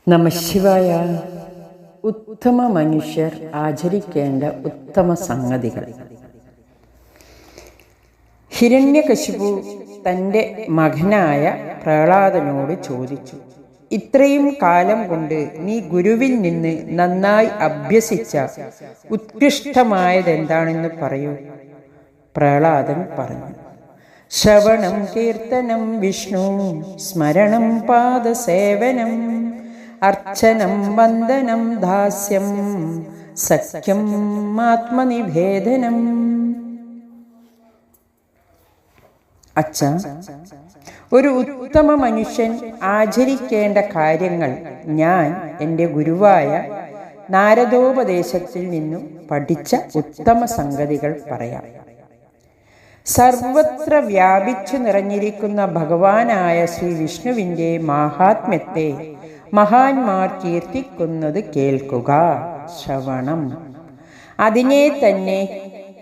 നമഃശിവായ. ഉത്തമ മനുഷ്യർ ആചരിക്കേണ്ട ഉത്തമ സംഗതികൾ. ഹിരണ്യകശിപു തൻ്റെ മകനായ പ്രഹ്ലാദനോട് ചോദിച്ചു, ഇത്രയും കാലം കൊണ്ട് നീ ഗുരുവിൽ നിന്ന് നന്നായി അഭ്യസിച്ച ഉത്കൃഷ്ടമായതെന്താണെന്ന് പറയൂ. പ്രഹ്ലാദൻ പറഞ്ഞു, ശ്രവണം കീർത്തനം വിഷ്ണു സ്മരണം പാദസേവനം അർച്ചനം വന്ദനം ദാസ്യം സഖ്യം ആത്മനിവേദനം. ഒരു ഉത്തമ മനുഷ്യൻ ആചരിക്കേണ്ട കാര്യങ്ങൾ ഞാൻ എൻ്റെ ഗുരുവായ നാരദോപദേശത്തിൽ നിന്നും പഠിച്ച ഉത്തമ സംഗതികൾ പറയാം. സർവത്ര വ്യാപിച്ചു നിറഞ്ഞിരിക്കുന്ന ഭഗവാനായ ശ്രീ വിഷ്ണുവിൻ്റെ മാഹാത്മ്യത്തെ മഹാന്മാർ കീർത്തിക്കുന്നത് കേൾക്കുക, ശ്രവണം. അതിനെ തന്നെ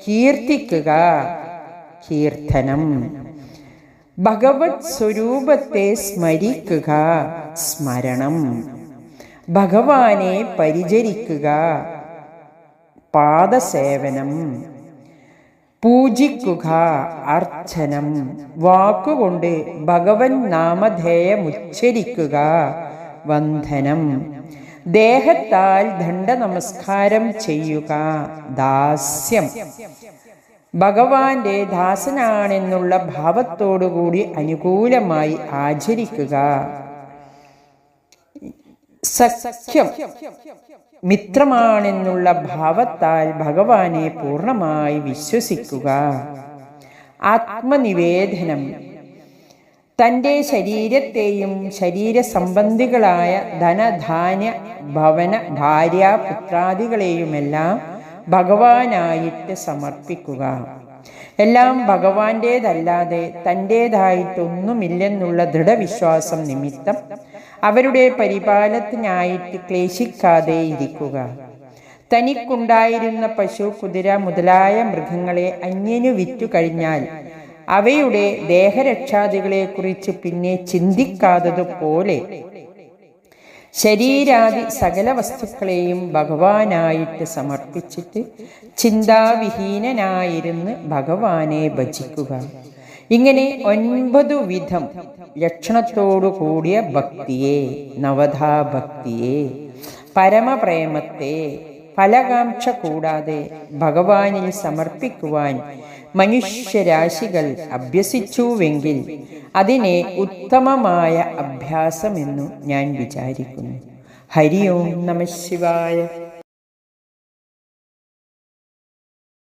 കീർത്തിക്കുക, കീർത്തനം. ഭഗവത് സ്വരൂപത്തെ സ്മരിക്കുക, സ്മരണം. ഭഗവാനെ പരിചരിക്കുക, പാദസേവനം. പൂജിക്കുക, അർച്ചനം. വാക്കുകൊണ്ട് ഭഗവൻ നാമധേയമുച്ചരിക്കുക, വന്ദനം. ദേഹത്താൽ ദണ്ഡ നമസ്കാരം ചെയ്യുക, ദാസ്യം. ഭഗവാന്റെ ദാസനാണെന്നുള്ള ഭാവത്തോടുകൂടി അനുകൂലമായി ആചരിക്കുക. സഖ്യം, മിത്രമാണെന്നുള്ള ഭാവത്താൽ ഭഗവാനെ പൂർണ്ണമായി വിശ്വസിക്കുക. ആത്മനിവേദനം, തൻ്റെ ശരീരത്തെയും ശരീര സംബന്ധികളായ ധനധാന്യ ഭവന ഭാര്യ പുത്രാദികളെയുമെല്ലാം ഭഗവാനായിട്ട് സമർപ്പിക്കുക. എല്ലാം ഭഗവാന്റേതല്ലാതെ തൻ്റേതായിട്ടൊന്നുമില്ലെന്നുള്ള ദൃഢവിശ്വാസം നിമിത്തം അവരുടെ പരിപാലനത്തിനായിട്ട് ക്ലേശിക്കാതെ ഇരിക്കുക. തനിക്കുണ്ടായിരുന്ന പശു, കുതിര മുതലായ മൃഗങ്ങളെ അന്യനു വിറ്റു കഴിഞ്ഞാൽ അവയുടെ ദേഹരക്ഷാദികളെക്കുറിച്ച് പിന്നെ ചിന്തിക്കാത്തതുപോലെ ശരീരാദി സകല വസ്തുക്കളെയും ഭഗവാനായിട്ട് സമർപ്പിച്ചിട്ട് ചിന്താവിഹീനനായിരുന്ന് ഭഗവാനെ ഭജിക്കുക. ഇങ്ങനെ 9 വിധം ലക്ഷണത്തോടു കൂടിയ ഭക്തിയെ, നവധാ ഭക്തിയെ, പരമപ്രേമത്തെ ഫലകാംക്ഷ കൂടാതെ ഭഗവാനിൽ സമർപ്പിക്കുവാൻ മനുഷ്യരാശികൾ അഭ്യസിച്ചുവെങ്കിൽ അതിനെ ഉത്തമമായ അഭ്യാസമെന്നു ഞാൻ വിചാരിക്കുന്നു. ഹരി ഓം നമഃ ശിവായ.